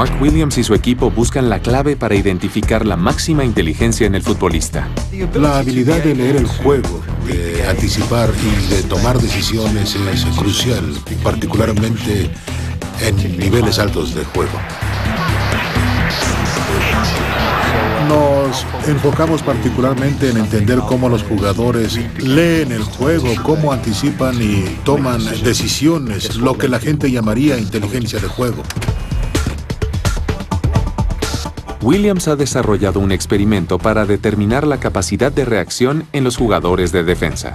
Mark Williams y su equipo buscan la clave para identificar la máxima inteligencia en el futbolista. La habilidad de leer el juego, de anticipar y de tomar decisiones es crucial, particularmente en niveles altos de juego. Nos enfocamos particularmente en entender cómo los jugadores leen el juego, cómo anticipan y toman decisiones, lo que la gente llamaría inteligencia de juego. Williams ha desarrollado un experimento para determinar la capacidad de reacción en los jugadores de defensa.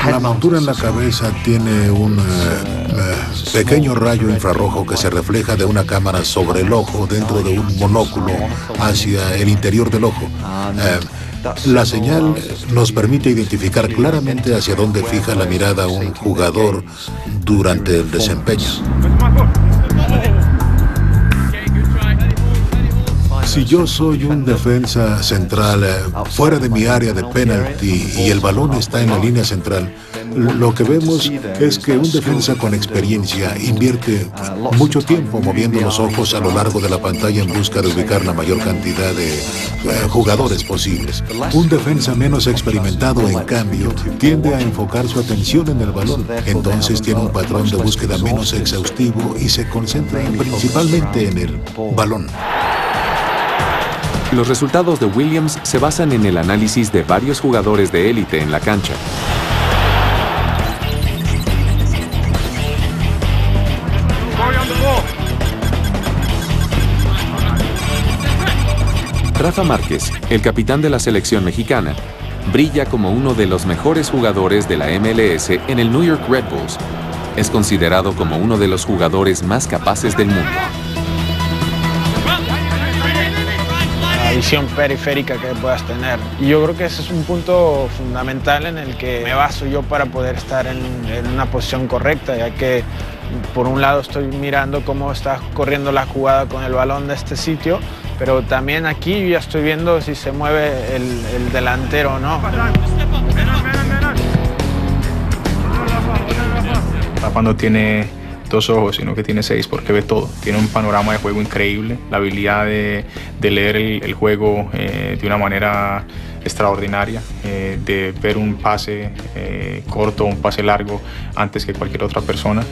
La montura en la cabeza tiene un pequeño rayo infrarrojo que se refleja de una cámara sobre el ojo dentro de un monóculo hacia el interior del ojo. La señal nos permite identificar claramente hacia dónde fija la mirada un jugador durante el desempeño. Si yo soy un defensa central fuera de mi área de penalti y el balón está en la línea central, lo que vemos es que un defensa con experiencia invierte mucho tiempo moviendo los ojos a lo largo de la pantalla en busca de ubicar la mayor cantidad de jugadores posibles. Un defensa menos experimentado, en cambio, tiende a enfocar su atención en el balón. Entonces tiene un patrón de búsqueda menos exhaustivo y se concentra principalmente en el balón. Los resultados de Williams se basan en el análisis de varios jugadores de élite en la cancha. Rafa Márquez, el capitán de la selección mexicana, brilla como uno de los mejores jugadores de la MLS en el New York Red Bulls. Es considerado como uno de los jugadores más capaces del mundo. La visión periférica que puedas tener. Y yo creo que ese es un punto fundamental en el que me baso yo para poder estar en una posición correcta, ya que por un lado estoy mirando cómo está corriendo la jugada con el balón de este sitio, pero también aquí ya estoy viendo si se mueve el delantero o no. Cuando tiene 2 ojos, sino que tiene 6 porque ve todo. Tiene un panorama de juego increíble, la habilidad de leer el juego de una manera extraordinaria, de ver un pase corto, un pase largo antes que cualquier otra persona.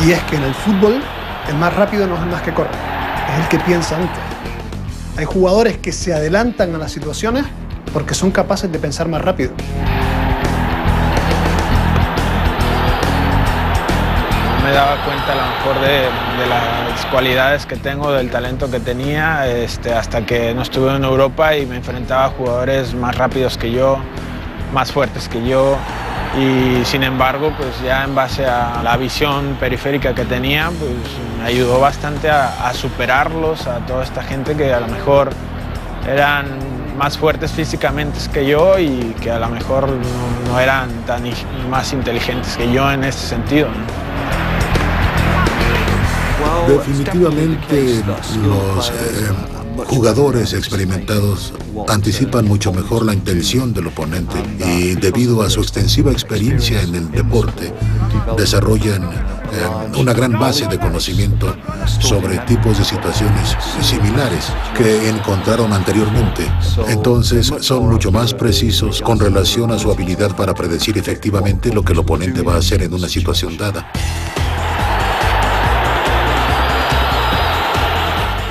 Y es que en el fútbol el más rápido no es el más que corre, es el que piensa antes. Hay jugadores que se adelantan a las situaciones porque son capaces de pensar más rápido. Me daba cuenta a lo mejor de las cualidades que tengo, del talento que tenía, hasta que no estuve en Europa y me enfrentaba a jugadores más rápidos que yo, más fuertes que yo. Y sin embargo, pues ya en base a la visión periférica que tenía, pues me ayudó bastante a superarlos, a toda esta gente que a lo mejor eran más fuertes físicamente que yo y que a lo mejor no eran tan más inteligentes que yo en ese sentido, ¿no? Definitivamente los jugadores experimentados anticipan mucho mejor la intención del oponente y debido a su extensiva experiencia en el deporte desarrollan una gran base de conocimiento sobre tipos de situaciones similares que encontraron anteriormente. Entonces son mucho más precisos con relación a su habilidad para predecir efectivamente lo que el oponente va a hacer en una situación dada.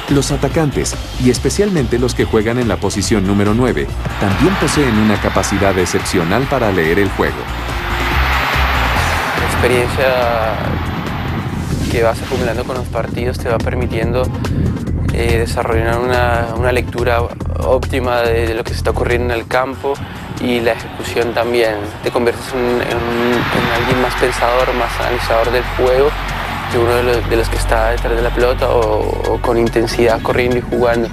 Los atacantes, y especialmente los que juegan en la posición número 9, también poseen una capacidad excepcional para leer el juego. La experiencia que vas acumulando con los partidos te va permitiendo desarrollar una lectura óptima de lo que se está ocurriendo en el campo y la ejecución también. Te conviertes en alguien más pensador, más analizador del juego, que uno de los que está detrás de la pelota o con intensidad corriendo y jugando.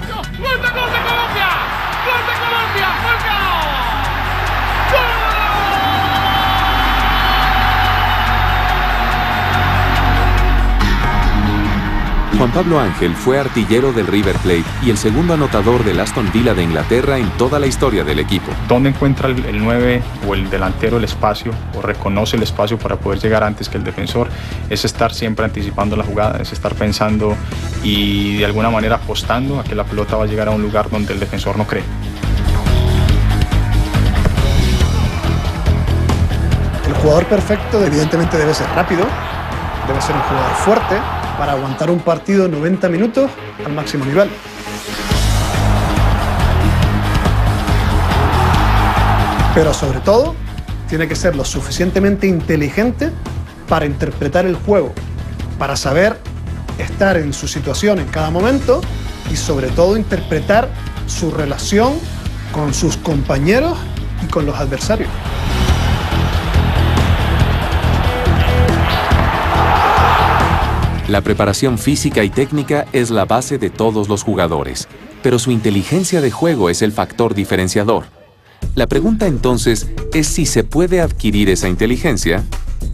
Juan Pablo Ángel fue artillero del River Plate y el segundo anotador del Aston Villa de Inglaterra en toda la historia del equipo. ¿Dónde encuentra el 9 o el delantero el espacio o reconoce el espacio para poder llegar antes que el defensor? Es estar siempre anticipando la jugada, es estar pensando y de alguna manera apostando a que la pelota va a llegar a un lugar donde el defensor no cree. El jugador perfecto evidentemente debe ser rápido, debe ser un jugador fuerte para aguantar un partido 90 minutos al máximo nivel. Pero sobre todo, tiene que ser lo suficientemente inteligente para interpretar el juego, para saber estar en su situación en cada momento y sobre todo interpretar su relación con sus compañeros y con los adversarios. La preparación física y técnica es la base de todos los jugadores, pero su inteligencia de juego es el factor diferenciador. La pregunta entonces es si se puede adquirir esa inteligencia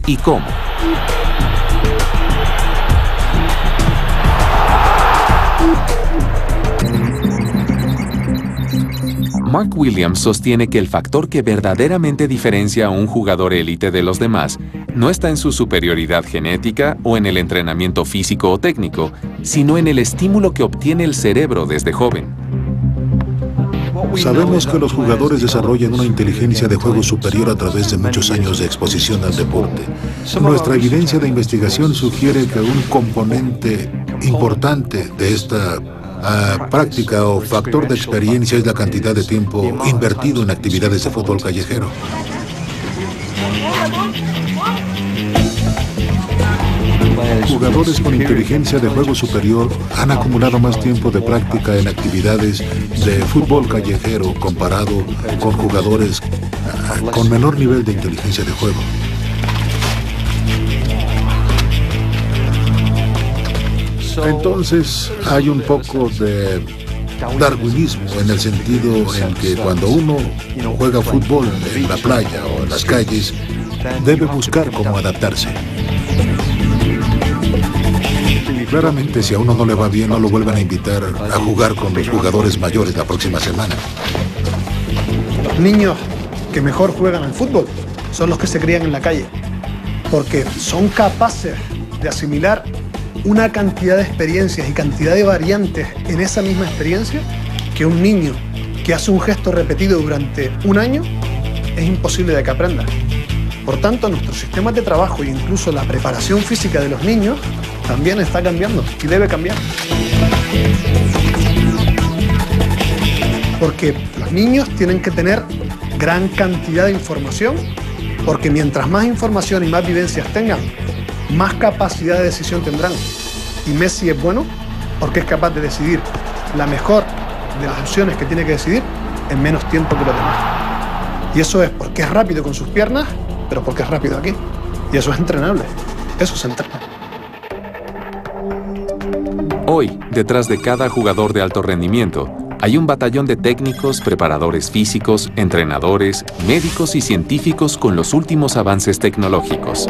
y cómo. Mark Williams sostiene que el factor que verdaderamente diferencia a un jugador élite de los demás no está en su superioridad genética o en el entrenamiento físico o técnico, sino en el estímulo que obtiene el cerebro desde joven. Sabemos que los jugadores desarrollan una inteligencia de juego superior a través de muchos años de exposición al deporte. Nuestra evidencia de investigación sugiere que un componente importante de esta práctica o factor de experiencia es la cantidad de tiempo invertido en actividades de fútbol callejero. Jugadores con inteligencia de juego superior han acumulado más tiempo de práctica en actividades de fútbol callejero comparado con jugadores con menor nivel de inteligencia de juego. Entonces hay un poco de darwinismo en el sentido en que cuando uno juega fútbol en la playa o en las calles, debe buscar cómo adaptarse. Claramente, si a uno no le va bien, no lo vuelven a invitar a jugar con los jugadores mayores la próxima semana. Los niños que mejor juegan al fútbol son los que se crían en la calle, porque son capaces de asimilar una cantidad de experiencias y cantidad de variantes en esa misma experiencia que un niño que hace un gesto repetido durante un año es imposible de que aprenda. Por tanto, nuestros sistemas de trabajo e incluso la preparación física de los niños también está cambiando y debe cambiar. Porque los niños tienen que tener gran cantidad de información, porque mientras más información y más vivencias tengan, más capacidad de decisión tendrán. Y Messi es bueno porque es capaz de decidir la mejor de las opciones que tiene que decidir en menos tiempo que los demás. Y eso es porque es rápido con sus piernas, pero porque es rápido aquí. Y eso es entrenable. Eso se entrena. Hoy, detrás de cada jugador de alto rendimiento, hay un batallón de técnicos, preparadores físicos, entrenadores, médicos y científicos con los últimos avances tecnológicos.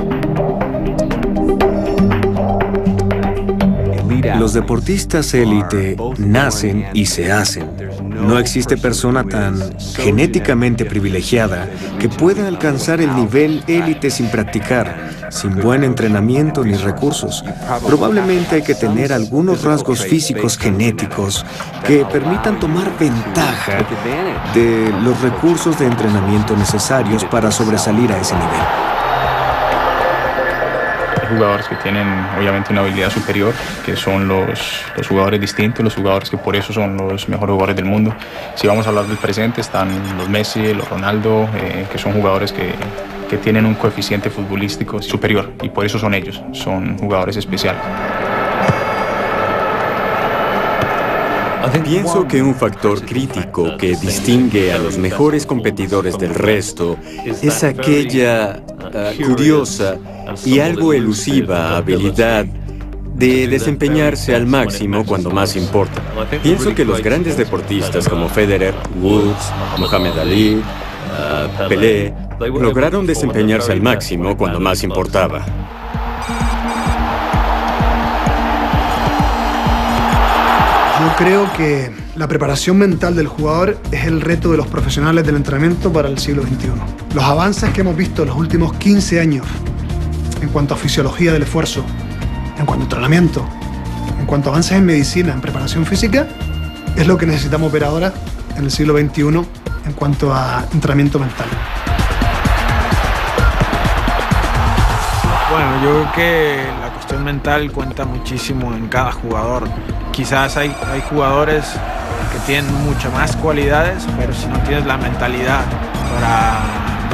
Los deportistas élite nacen y se hacen. No existe persona tan genéticamente privilegiada que pueda alcanzar el nivel élite sin practicar, sin buen entrenamiento ni recursos. Probablemente hay que tener algunos rasgos físicos genéticos que permitan tomar ventaja de los recursos de entrenamiento necesarios para sobresalir a ese nivel. Jugadores que tienen obviamente una habilidad superior, que son los jugadores distintos, los jugadores que por eso son los mejores jugadores del mundo. Si vamos a hablar del presente, están los Messi, los Ronaldo, que son jugadores que tienen un coeficiente futbolístico superior y por eso son ellos, son jugadores especiales. Pienso que un factor crítico que distingue a los mejores competidores del resto es aquella curiosa y algo elusiva habilidad de desempeñarse al máximo cuando más importa. Pienso que los grandes deportistas como Federer, Woods, Muhammad Ali, Pelé, lograron desempeñarse al máximo cuando más importaba. creo que la preparación mental del jugador es el reto de los profesionales del entrenamiento para el siglo XXI. Los avances que hemos visto en los últimos 15 años en cuanto a fisiología del esfuerzo, en cuanto a entrenamiento, en cuanto a avances en medicina, en preparación física, es lo que necesitamos ver ahora en el siglo XXI en cuanto a entrenamiento mental. Bueno, yo creo que la cuestión mental cuenta muchísimo en cada jugador. Quizás hay jugadores que tienen muchas más cualidades, pero si no tienes la mentalidad para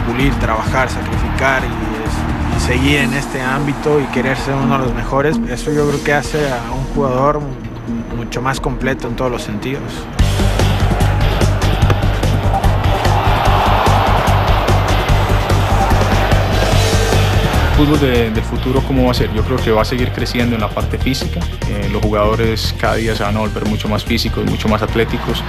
pulir, trabajar, sacrificar y seguir en este ámbito y querer ser uno de los mejores, eso yo creo que hace a un jugador mucho más completo en todos los sentidos. El fútbol del futuro, ¿cómo va a ser? Yo creo que va a seguir creciendo en la parte física. Los jugadores cada día se van a volver mucho más físicos, mucho más atléticos,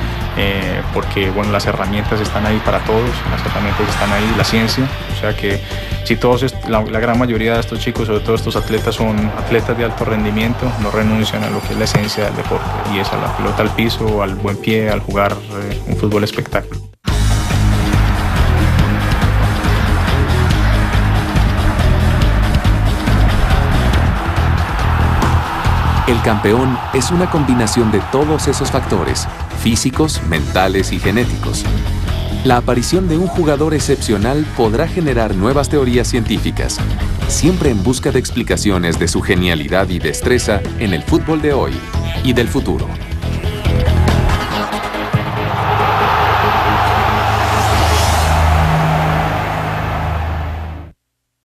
porque bueno, las herramientas están ahí para todos, las herramientas están ahí, la ciencia. O sea que si todos, la gran mayoría de estos chicos, sobre todo estos atletas, son atletas de alto rendimiento, no renuncian a lo que es la esencia del deporte, y es a la pelota al piso, al buen pie, al jugar un fútbol espectáculo. El campeón es una combinación de todos esos factores, físicos, mentales y genéticos. La aparición de un jugador excepcional podrá generar nuevas teorías científicas, siempre en busca de explicaciones de su genialidad y destreza en el fútbol de hoy y del futuro.